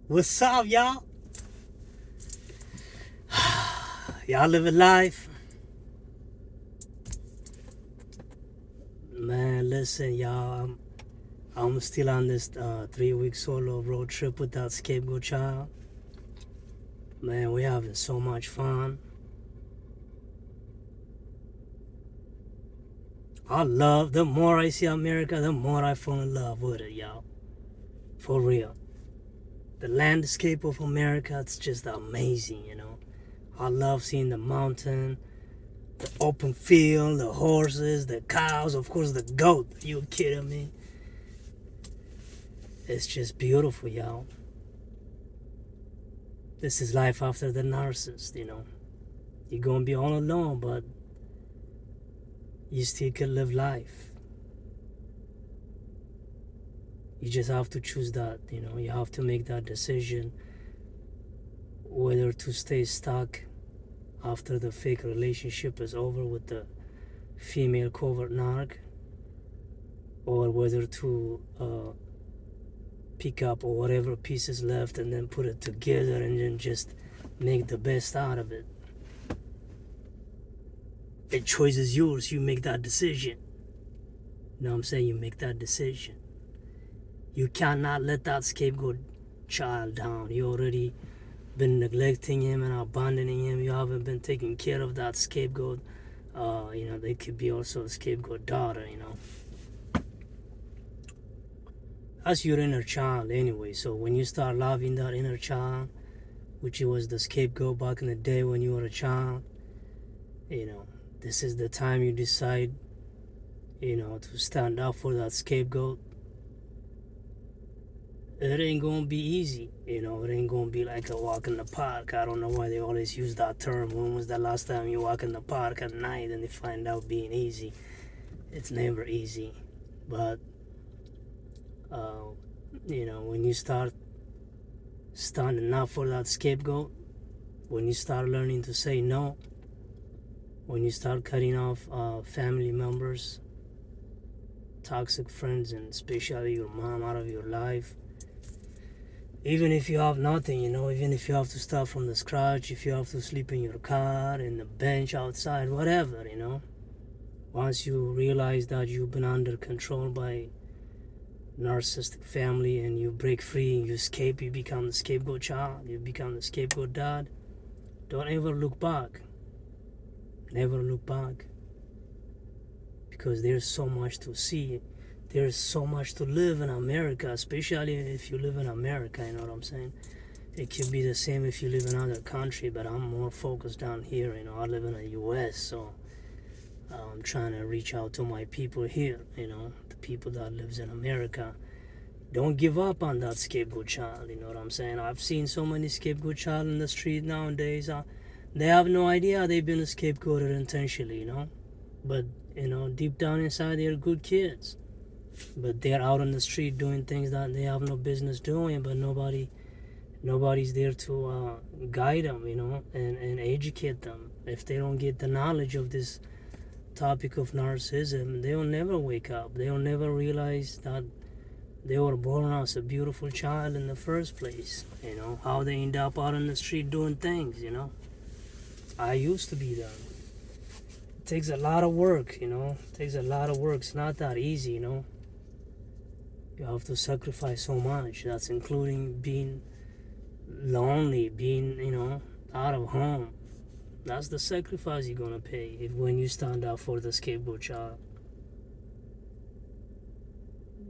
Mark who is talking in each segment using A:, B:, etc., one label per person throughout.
A: What's up, y'all? Y'all living life? Man, listen, y'all. I'm still on this 3-week solo road trip with that scapegoat child. Man, we having so much fun. The more I see America, the more I fall in love with it, y'all. For real. The landscape of America, it's just amazing, you know. I love seeing the mountain, the open field, the horses, the cows, of course the goat. You kidding me? It's just beautiful, y'all. This is life after the narcissist, you know. You're gonna be all alone, but you still can live life. You just have to choose that, you know. You have to make that decision whether to stay stuck after the fake relationship is over with the female covert narc, or whether to pick up whatever pieces left and then put it together and then just make the best out of it. The choice is yours. You make that decision. You know what I'm saying? You make that decision. You cannot let that scapegoat child down. You already been neglecting him and abandoning him. You haven't been taking care of that scapegoat. You know, they could be also a scapegoat daughter, you know. That's your inner child anyway. So when you start loving that inner child, which was the scapegoat back in the day when you were a child, you know, this is the time you decide, you know, to stand up for that scapegoat. It ain't gonna be easy, you know. It ain't gonna be like a walk in the park. I don't know why they always use that term. When was the last time you walk in the park at night and they find out being easy? It's never easy. But you know, when you start standing up for that scapegoat, when you start learning to say no, when you start cutting off family members, toxic friends, and especially your mom out of your life, even if you have nothing, you know, even if you have to start from the scratch, if you have to sleep in your car, in the bench outside, whatever, you know, once you realize that you've been under control by narcissistic family and you break free and you escape, you become the scapegoat child, you become the scapegoat dad, don't ever look back. Never look back, because there's so much to see. There's so much to live in America, especially if you live in America, you know what I'm saying? It could be the same if you live in another country, but I'm more focused down here, you know. I live in the US, so I'm trying to reach out to my people here, you know, the people that lives in America. Don't give up on that scapegoat child, you know what I'm saying? I've seen so many scapegoat child in the street nowadays. They have no idea they've been scapegoated intentionally, you know. But, you know, deep down inside, they're good kids. But they're out on the street doing things that they have no business doing, but nobody's there to guide them, you know, and educate them. If they don't get the knowledge of this topic of narcissism, they'll never wake up. They'll never realize that they were born as a beautiful child in the first place, you know, how they end up out on the street doing things, you know. I used to be there. It takes a lot of work, you know. It takes a lot of work. It's not that easy, you know. You have to sacrifice so much. That's including being lonely, being, you know, out of home. That's the sacrifice you're gonna pay when you stand up for the scapegoat child.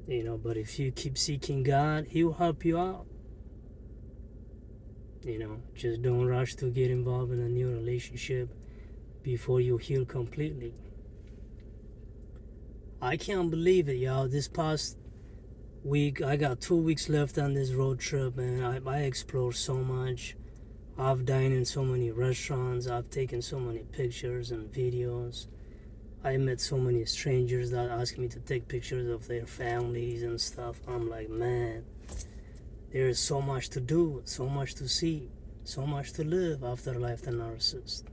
A: You know, but if you keep seeking God, He will help you out. You know, just don't rush to get involved in a new relationship before you heal completely. I can't believe it, y'all. This past week, I got 2 weeks left on this road trip, and I explored so much. I've dined in so many restaurants. I've taken so many pictures and videos. I met so many strangers that asked me to take pictures of their families and stuff. I'm like, man, there is so much to do, so much to see, so much to live after life the narcissist.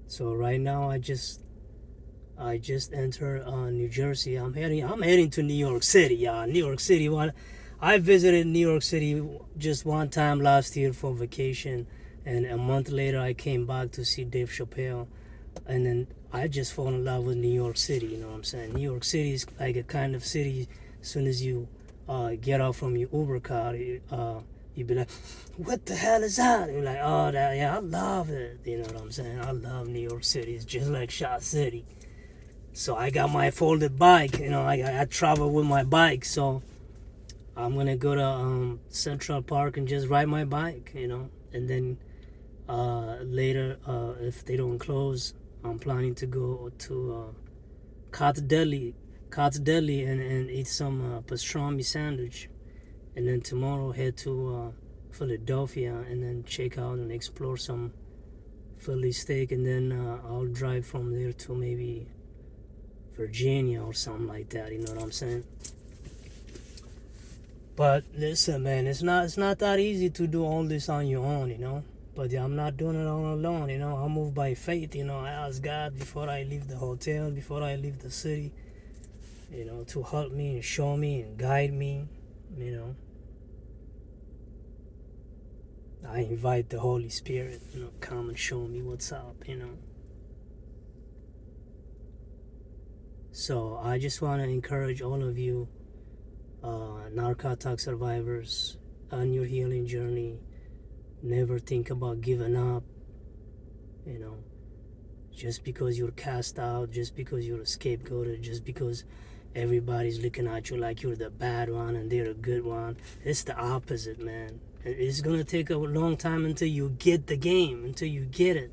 A: So right now I just entered New Jersey. I'm heading to New York City, y'all. New York City. Well, I visited New York City just one time last year for vacation, and a month later I came back to see Dave Chappelle, and then I just fall in love with New York City. You know what I'm saying? New York City is like a kind of city. As soon as you get out from your Uber car, you be like, "What the hell is that?" And you're like, "Oh, that, yeah, I love it." You know what I'm saying? I love New York City. It's just like Shot City. So I got my folded bike. You know, I travel with my bike. So I'm gonna go to Central Park and just ride my bike. You know, and then later, if they don't close, I'm planning to go to Katz's Deli, and eat some pastrami sandwich, and then tomorrow head to Philadelphia and then check out and explore some Philly steak, and then I'll drive from there to maybe Virginia or something like that. You know what I'm saying? But listen, man, it's not that easy to do all this on your own, you know. But I'm not doing it all alone, you know. I move by faith, you know. I ask God before I leave the hotel, before I leave the city, you know, to help me and show me and guide me, you know. I invite the Holy Spirit, you know, come and show me what's up, you know. So I just want to encourage all of you, narcotic survivors, on your healing journey. Never think about giving up, you know. Just because you're cast out, just because you're scapegoated, just because everybody's looking at you like you're the bad one and they're a good one. It's the opposite, man. It's gonna take a long time until you get the game, until you get it.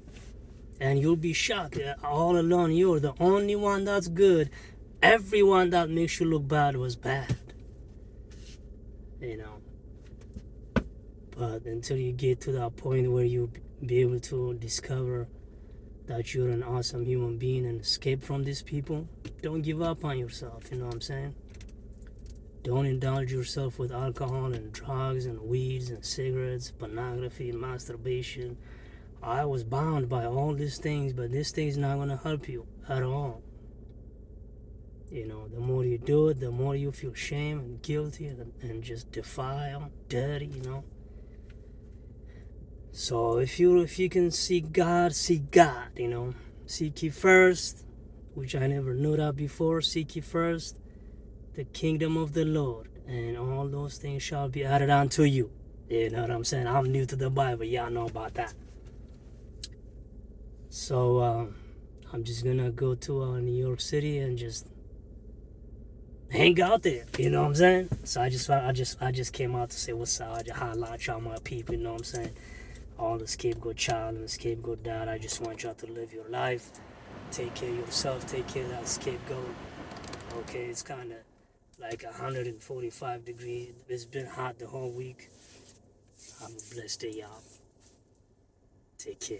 A: And you'll be shocked. All alone, you're the only one that's good. Everyone that makes you look bad was bad. You know. But until you get to that point where you be able to discover that you're an awesome human being and escape from these people, don't give up on yourself, you know what I'm saying? Don't indulge yourself with alcohol and drugs and weeds and cigarettes, pornography, masturbation. I was bound by all these things, but this thing's not going to help you at all. You know, the more you do it, the more you feel shame and guilty and just defiled, dirty, you know. So if you can seek God, you know. Seek ye first, which I never knew that before. Seek ye first the kingdom of the Lord, and all those things shall be added unto you. You know what I'm saying? I'm new to the Bible. Y'all know about that. So I'm just gonna go to New York City and just hang out there. You know what I'm saying? So I just came out to say what's up. I just highlight y'all my people. You know what I'm saying? All the scapegoat child and the scapegoat dad. I just want y'all to live your life. Take care of yourself. Take care of that scapegoat. Okay, it's kind of like 145 degrees. It's been hot the whole week. Have a blessed day, y'all. Take care.